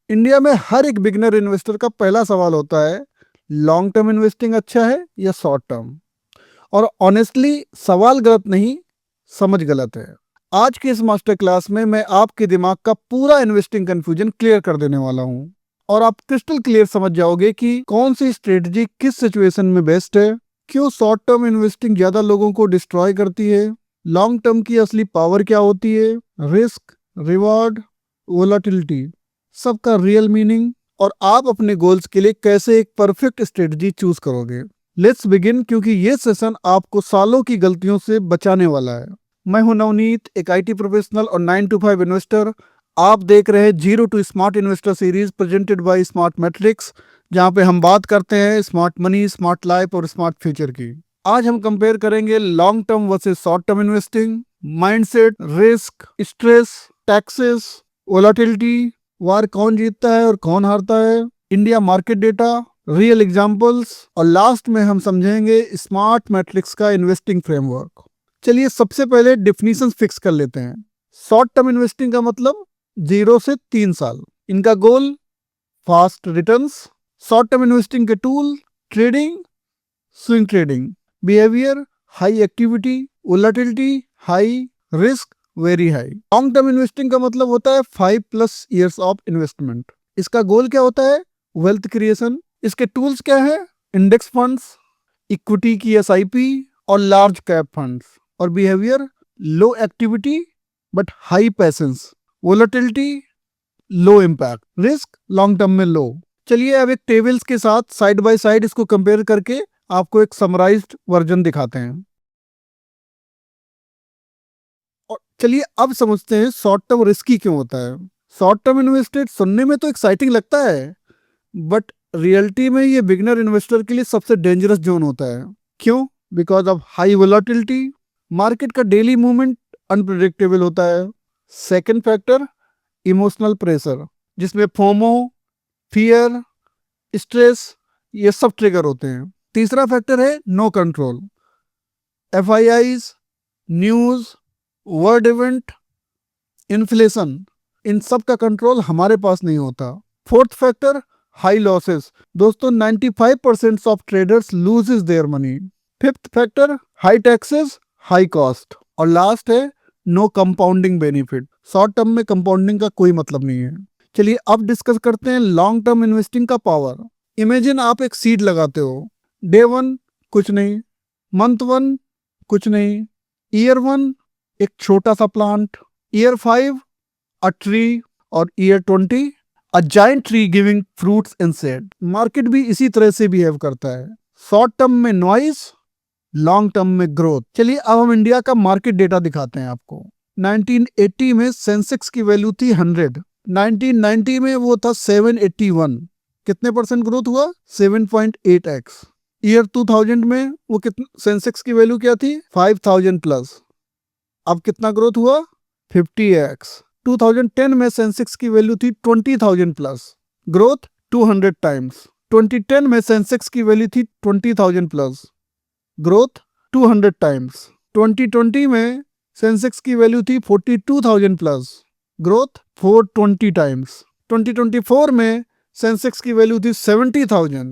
India में हर एक beginner investor का पहला सवाल होता है, लॉन्ग टर्म इन्वेस्टिंग अच्छा है या शॉर्ट टर्म। और ऑनेस्टली सवाल गलत नहीं, समझ गलत है। आज के इस मास्टर क्लास में मैं आपके दिमाग का पूरा इन्वेस्टिंग कंफ्यूजन क्लियर कर देने वाला हूं और आप क्रिस्टल क्लियर समझ जाओगे कि कौन सी स्ट्रेटजी किस सिचुएशन में बेस्ट है, क्यों शॉर्ट टर्म इन्वेस्टिंग ज्यादा लोगों को डिस्ट्रॉय करती है, लॉन्ग टर्म की असली पावर क्या होती है, रिस्क, रिवॉर्ड, वोलाटिलिटी, सबका रियल मीनिंग, और आप अपने गोल्स के लिए कैसे एक परफेक्ट स्ट्रेटजी चूज करोगे। लेट्स बिगिन, क्योंकि ये सेशन आपको सालों की गलतियों से बचाने वाला है। मैं हूं नवनीत, एक आईटी प्रोफेशनल और 9 to 5 इन्वेस्टर। आप देख रहे हैं zero to smart investor series presented by smart matrix, जहां पे हम बात करते हैं स्मार्ट मनी, स्मार्ट लाइफ और स्मार्ट फ्यूचर की। आज हम कंपेयर करेंगे long term versus short term investing, mindset, risk, stress, taxes, volatility, war कौन जीतता है और कौन हारता है, India market data, real examples, और लास्ट में हम समझेंगे स्मार्ट मैट्रिक्स का इन्वेस्टिंग फ्रेमवर्क। चलिए सबसे पहले डेफिनेशन फिक्स कर लेते हैं। शॉर्ट टर्म इन्वेस्टिंग का मतलब 0 से 3 साल। इनका goal fast returns. Short term investing के tool trading, swing trading, behaviour high activity, volatility high, risk very high. Long term investing का मतलब होता है 5+ ईयर्स ऑफ इन्वेस्टमेंट। इसका गोल क्या होता है? Wealth creation. इसके टूल्स क्या है? इंडेक्स फंड्स, इक्विटी की एसआईपी और लार्ज कैप फंड्स। और behaviour low activity but high patience, volatility low impact, risk long term में लो। चलिए अब एक टेबल्स के साथ साइड बाय साइड इसको कंपेयर करके आपको एक समराइज्ड वर्जन दिखाते हैं। और चलिए अब समझते हैं शॉर्ट टर्म रिस्की क्यों होता है। शॉर्ट टर्म इन्वेस्टेड सुनने में तो एक्साइटिंग लगता है, बट रियलिटी में ये बिगिनर इन्वेस्टर के लिए सबसे डेंजरस जोन होता है। क्यों? Because of high volatility. Market का डेली मूवमेंट अनप्रिडिक्टेबल होता है। सेकंड फैक्टर इमोशनल प्रेशर, जिसमें फोमो, फियर, स्ट्रेस, ये सब ट्रिगर होते हैं। तीसरा फैक्टर है no control. FIIs, news, world event, inflation, इन सब का कंट्रोल हमारे पास नहीं होता। Fourth factor high losses. दोस्तों 95% of traders loses their money. Fifth factor high taxes, high cost. और लास्ट है no compounding benefit. Short term में कंपाउंडिंग का कोई मतलब नहीं है। चलिए अब डिस्कस करते हैं लॉन्ग टर्म इन्वेस्टिंग का पावर। इमेजिन आप एक सीड लगाते हो। डे 1 कुछ नहीं, मंथ 1 कुछ नहीं, ईयर 1 एक छोटा सा प्लांट, ईयर 5 अ ट्री, और year 20 a giant tree giving fruits in said. Market भी इसी तरह से बिहेव करता है। शॉर्ट टर्म में नॉइज, लॉन्ग टर्म में ग्रोथ। चलिए अब हम इंडिया का मार्केट डेटा दिखाते हैं आपको। 1980 में सेंसेक्स की वैल्यू थी 100, 1990 में वो था 781। कितने परसेंट ग्रोथ हुआ? 7.8x। ईयर 2000 में वो कितने सेंसेक्स की वैल्यू क्या थी? 5000 प्लस। अब कितना ग्रोथ हुआ? 50x। 2010 में सेंसेक्स की वैल्यू थी 20,000 प्लस, ग्रोथ 200 टाइम्स। 2010 में सेंसेक्स की वैल्यू थी 20,000 प्लस, ग्रोथ 200 टाइम्स। 2020 में सेंसेक्स की वैल्यू थी 42,000 प्लस, ग्रोथ 420 टाइम्स। 2024 में सेंसेक्स की वैल्यू थी 70,000,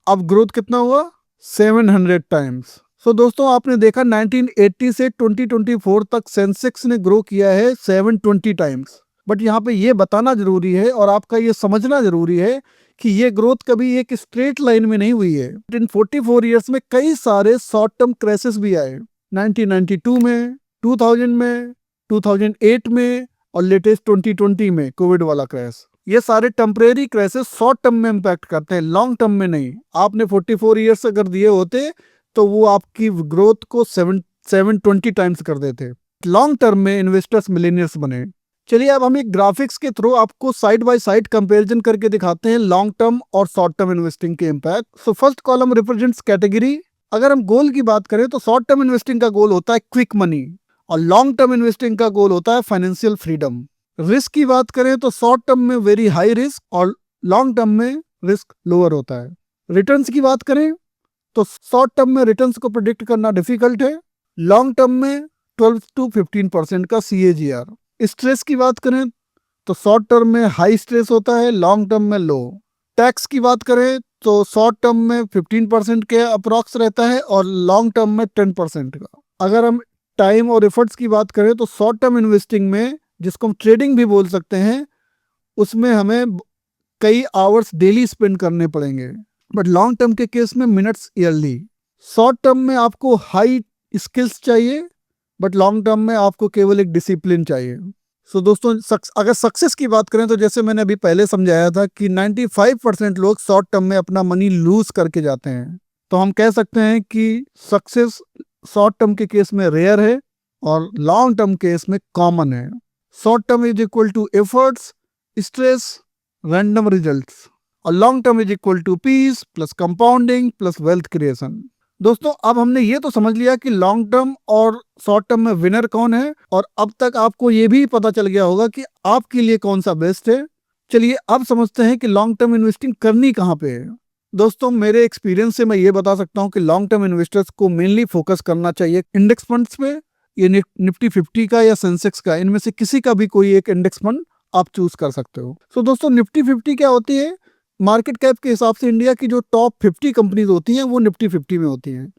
अब ग्रोथ कितना हुआ? 700 टाइम्स। सो दोस्तों आपने देखा 1980 से 2024 तक सेंसेक्स ने ग्रो किया है 720 टाइम्स। बट यहाँ पे ये बताना जरूरी है और आपका ये समझना जरूरी है कि ये ग्रोथ कभी एक स्ट्रेट लाइन में नहीं हुई है। इन 44 इयर्स में कई सारे शॉर्ट टर्म क्रैशेस भी आए। 1992 में, 2000 में, 2008 में, और लेटेस्ट 2020 में कोविड वाला क्रैश। ये सारे टेम्परेरी क्रैशेस शॉर्ट टर्म में इंपैक्ट करते हैं, लॉन्ग टर्म में नहीं। आपने 44 इयर्स अगर दिए होते तो वो आपकी ग्रोथ को 720 टाइम्स कर देते। लॉन्ग टर्म में इन्वेस्टर्स मिलेनियर्स बने। चलिए अब हम एक ग्राफिक्स के थ्रू आपको साइड बाय साइड कंपैरिजन करके दिखाते हैं लॉन्ग टर्म और शॉर्ट टर्म इन्वेस्टिंग के impact. So first column represents category. अगर हम गोल की बात करें तो शॉर्ट टर्म इन्वेस्टिंग का गोल होता है क्विक मनी और लॉन्ग टर्म इन्वेस्टिंग का गोल होता है फाइनेंशियल फ्रीडम। रिस्क की बात करें तो शॉर्ट टर्म में वेरी हाई रिस्क और लॉन्ग टर्म में रिस्क लोअर होता है। रिटर्न्स की बात करें तो शॉर्ट टर्म में रिटर्न्स को प्रिडिक्ट करना डिफिकल्ट है, लॉन्ग टर्म में 12 to 15% का CAGR। स्ट्रेस की बात करें तो शॉर्ट टर्म में हाई स्ट्रेस होता है, लॉन्ग टर्म में लो। टैक्स की बात करें तो शॉर्ट टर्म में 15% के अप्रॉक्स रहता है और लॉन्ग टर्म में 10% का। अगर हम टाइम और एफर्ट्स की बात करें तो शॉर्ट टर्म इन्वेस्टिंग में, जिसको हम ट्रेडिंग भी बोल सकते हैं, उसमें हमें कई आवर्स डेली स्पेंड करने पड़ेंगे, बट लॉन्ग टर्म के केस में मिनट्स ईयरली। शॉर्ट टर्म में आपको हाई स्किल्स चाहिए, बट लॉन्ग टर्म में आपको केवल एक डिसिप्लिन चाहिए। सो दोस्तों, अगर सक्सेस की बात करें तो जैसे मैंने अभी पहले समझाया था कि 95% लोग शॉर्ट टर्म में अपना मनी लूज करके जाते हैं। तो हम कह सकते हैं कि सक्सेस शॉर्ट टर्म के केस में रेयर है और लॉन्ग टर्म केस में कॉमन है। Short term is equal to efforts, stress, random results, और long term is equal to peace plus compounding plus wealth creation. दोस्तों, अब हमने ये तो समझ लिया कि लॉन्ग टर्म और शॉर्ट टर्म में विनर कौन है, और अब तक आपको ये भी पता चल गया होगा कि आपके लिए कौन सा बेस्ट है। चलिए अब समझते हैं कि लॉन्ग टर्म इन्वेस्टिंग करनी कहाँ पे है। दोस्तों, मेरे एक्सपीरियंस से मैं ये बता सकता हूँ कि लॉन्ग टर्म इन्वेस्टर्स को मेनली फोकस करना चाहिए इंडेक्स फंड्स पे, ये निफ्टी 50 का या सेंसेक्स का, इनमें से किसी का भी कोई एक इंडेक्स फंड आप चूज कर सकते हो। सो दोस्तों, निफ्टी 50 क्या होती है? मार्केट कैप के हिसाब से इंडिया की जो टॉप 50 कंपनीज होती हैं वो निफ्टी 50 में होती हैं।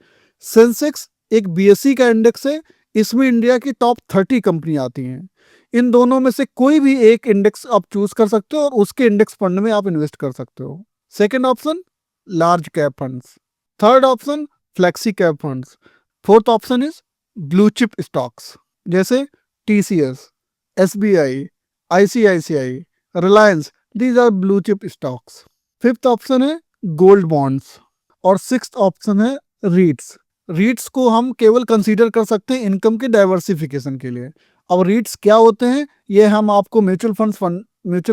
सेंसेक्स एक बीएसई का इंडेक्स है, इसमें इंडिया की टॉप 30 कंपनी आती हैं। इन दोनों में से कोई भी एक इंडेक्स आप चूज कर सकते हो और उसके इंडेक्स फंड में आप इन्वेस्ट कर सकते हो। Second option large cap funds, third option flexi cap funds, fourth option is blue chip stocks जैसे TCS, SBI, ICICI, Reliance, these are blue chip stocks. Fifth option है गोल्ड बॉन्ड्स और sixth option है REITs. रीट्स को हम केवल consider कर सकते हैं इनकम के डाइवर्सिफिकेशन के लिए। अब रीट्स क्या होते हैं ये हम आपको म्यूचुअल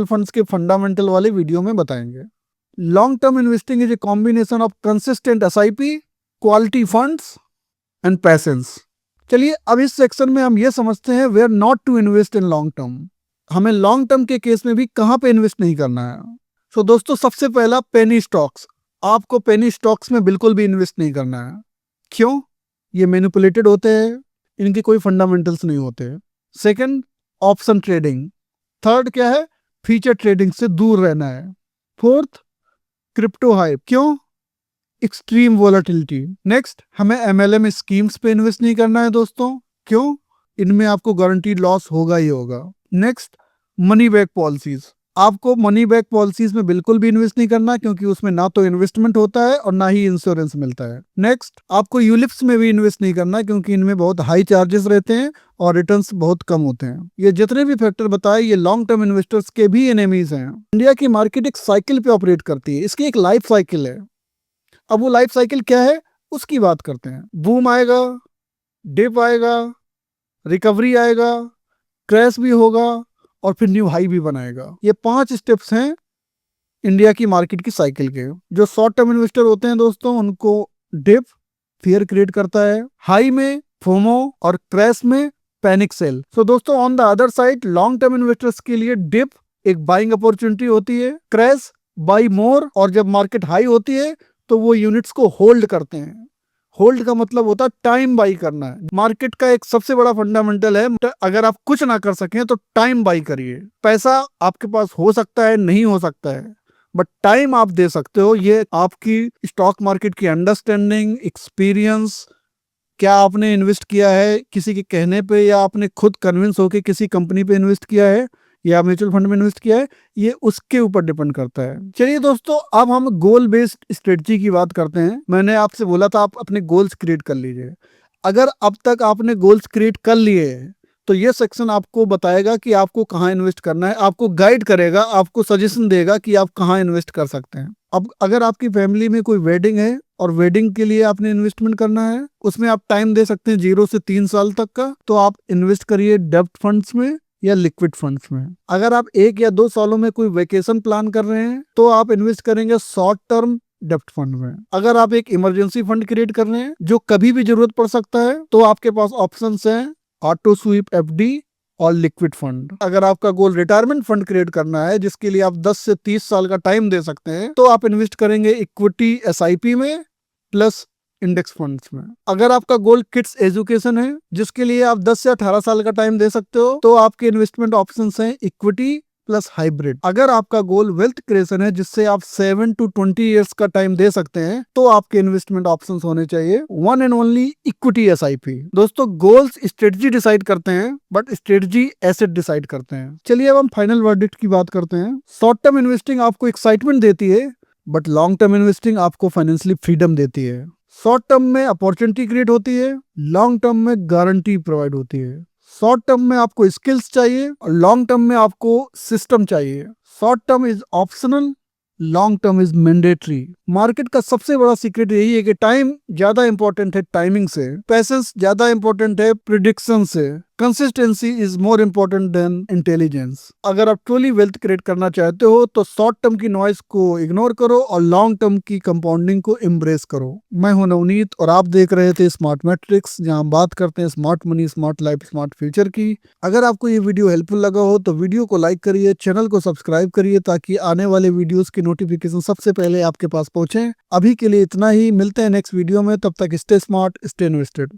फंड्स के फंडामेंटल वाले वीडियो में बताएंगे। Long term investing is a combination of consistent SIP, quality funds and patience. चलिए अब इस सेक्शन में हम ये समझते हैं where not to invest in long term. हमें लॉन्ग टर्म के केस में भी कहाँ पे इन्वेस्ट नहीं करना है। सो दोस्तों, सबसे पहला पेनी स्टॉक्स। आपको पेनी स्टॉक्स में बिल्कुल भी इन्वेस्ट नहीं करना है। क्यों? ये मैनिपुलेटेड होते हैं, इनके कोई फंडामेंटल्स नहीं होते। Second, option trading. थर्ड क्या है? फ्यूचर ट्रेडिंग से दूर रहना है। Fourth, crypto hype. क्यों? Extreme volatility. नेक्स्ट, हमें एमएलएम स्कीम्स पे इन्वेस्ट नहीं करना है दोस्तों। क्यों? इनमें आपको गारंटीड लॉस होगा ही होगा। Next, money back policies. आपको मनी बैक पॉलिसीज में बिल्कुल भी इन्वेस्ट नहीं करना क्योंकि उसमें ना तो इन्वेस्टमेंट होता है और ना ही इंश्योरेंस मिलता है। नेक्स्ट, आपको यूलिप्स में भी इन्वेस्ट नहीं करना क्योंकि इनमें बहुत हाई चार्जेस रहते हैं और रिटर्न्स बहुत कम होते हैं। ये जितने भी फैक्टर बताए ये लॉन्ग टर्म इन्वेस्टर्स के भी एनिमीज हैं। इंडिया की मार्केट एक साइकिल पे ऑपरेट करती है, इसकी एक लाइफ साइकिल है। अब वो लाइफ साइकिल क्या है उसकी बात करते हैं। बूम आएगा, डिप आएगा, रिकवरी आएगा, क्रैश भी होगा और फिर न्यू हाई भी बनाएगा। ये 5 स्टेप्स हैं इंडिया की मार्केट की साइकिल के। जो शॉर्ट टर्म इन्वेस्टर होते हैं दोस्तों, उनको डिप फियर क्रिएट करता है, हाई में फोमो और क्रैश में पैनिक सेल। सो दोस्तों, on the other side long term investors के लिए डिप एक बाइंग अपॉर्चुनिटी होती है, क्रैश बाई मोर, और जब मार्केट हाई होती है तो वो यूनिट्स को होल्ड करते हैं। होल्ड का मतलब होता है टाइम बाई करना है। मार्केट का एक सबसे बड़ा फंडामेंटल है, अगर आप कुछ ना कर सकें तो टाइम बाई करिए। पैसा आपके पास हो सकता है, नहीं हो सकता है, बट टाइम आप दे सकते हो। ये आपकी स्टॉक मार्केट की अंडरस्टैंडिंग, एक्सपीरियंस, क्या आपने इन्वेस्ट किया है किसी के कहने पे या आपने खुद कन्विंस होकर किसी कंपनी पे इन्वेस्ट किया है या म्यूचुअल फंड में इन्वेस्ट किया है, ये उसके ऊपर डिपेंड करता है। चलिए दोस्तों, अब हम गोल बेस्ड स्ट्रेटजी की बात करते हैं। मैंने आपसे बोला था आप अपने गोल्स क्रिएट कर लीजिए। अगर अब तक आपने गोल्स क्रिएट कर लिए तो ये सेक्शन आपको बताएगा कि आपको कहाँ इन्वेस्ट करना है, आपको गाइड करेगा, आपको सजेशन देगा कि आप कहाँ इन्वेस्ट कर सकते हैं। अब अगर आपकी फैमिली में कोई वेडिंग है और वेडिंग के लिए आपने इन्वेस्टमेंट करना है, उसमें आप टाइम दे सकते हैं 0 से 3 साल तक का, तो आप इन्वेस्ट करिए डेब्ट फंड्स में या लिक्विड फंड्स में। अगर आप 1 या 2 सालों में कोई वेकेशन प्लान कर रहे हैं तो आप इन्वेस्ट करेंगे शॉर्ट टर्म डेब्ट फंड में। अगर आप एक इमरजेंसी फंड क्रिएट कर रहे हैं जो कभी भी जरूरत पड़ सकता है, तो आपके पास ऑप्शंस हैं ऑटो स्वीप एफडी और लिक्विड फंड। अगर आपका गोल रिटायरमेंट फंड क्रिएट करना है जिसके लिए आप 10 से 30 साल का टाइम दे सकते हैं, तो आप इन्वेस्ट करेंगे इक्विटी एसआईपी में प्लस इंडेक्स फंड्स में। अगर आपका गोल किड्स एजुकेशन है जिसके लिए आप 10 से 18 साल का टाइम दे सकते हो, तो आपके इन्वेस्टमेंट ऑप्शंस हैं इक्विटी प्लस हाइब्रिड। अगर आपका गोल वेल्थ क्रिएशन है जिससे आप 7 to 20 ईयर्स का टाइम दे सकते हैं, तो आपके इन्वेस्टमेंट ऑप्शंस होने चाहिए one and only equity SIP. दोस्तों, गोल्स स्ट्रेटजी डिसाइड करते हैं बट स्ट्रेटजी एसेट डिसाइड करते हैं। चलिए अब हम फाइनल वर्डिक्ट की बात करते हैं। शॉर्ट टर्म इन्वेस्टिंग आपको एक्साइटमेंट देती है बट लॉन्ग टर्म इन्वेस्टिंग आपको फाइनेंशियली फ्रीडम देती है। शॉर्ट टर्म में अपॉर्चुनिटी क्रिएट होती है, लॉन्ग टर्म में गारंटी प्रोवाइड होती है। शॉर्ट टर्म में आपको स्किल्स चाहिए और लॉन्ग टर्म में आपको सिस्टम चाहिए। Short term is optional, long term is mandatory. Market का सबसे बड़ा सीक्रेट यही है कि टाइम ज्यादा इंपॉर्टेंट है टाइमिंग से, पैसेंस ज्यादा इंपॉर्टेंट है प्रिडिक्शन से, consistency is more important than intelligence. अगर आप ट्रूली वेल्थ क्रिएट करना चाहते हो तो शॉर्ट टर्म की नॉइस को इग्नोर करो और लॉन्ग टर्म की कंपाउंडिंग को एम्ब्रेस करो। मैं हूं नवनीत और आप देख रहे थे स्मार्ट मैट्रिक्स, जहां हम बात करते हैं smart money, smart life, smart future की। अगर आपको ये वीडियो हेल्पफुल लगा हो तो वीडियो को लाइक करिए, चैनल को सब्सक्राइब करिए ताकि आने वाले वीडियोस की नोटिफिकेशन सबसे पहले आपके पास पहुंचे। अभी के लिए इतना ही, मिलते हैं नेक्स्ट वीडियो में, तब तक स्टे स्मार्ट, स्टे इन्वेस्टेड।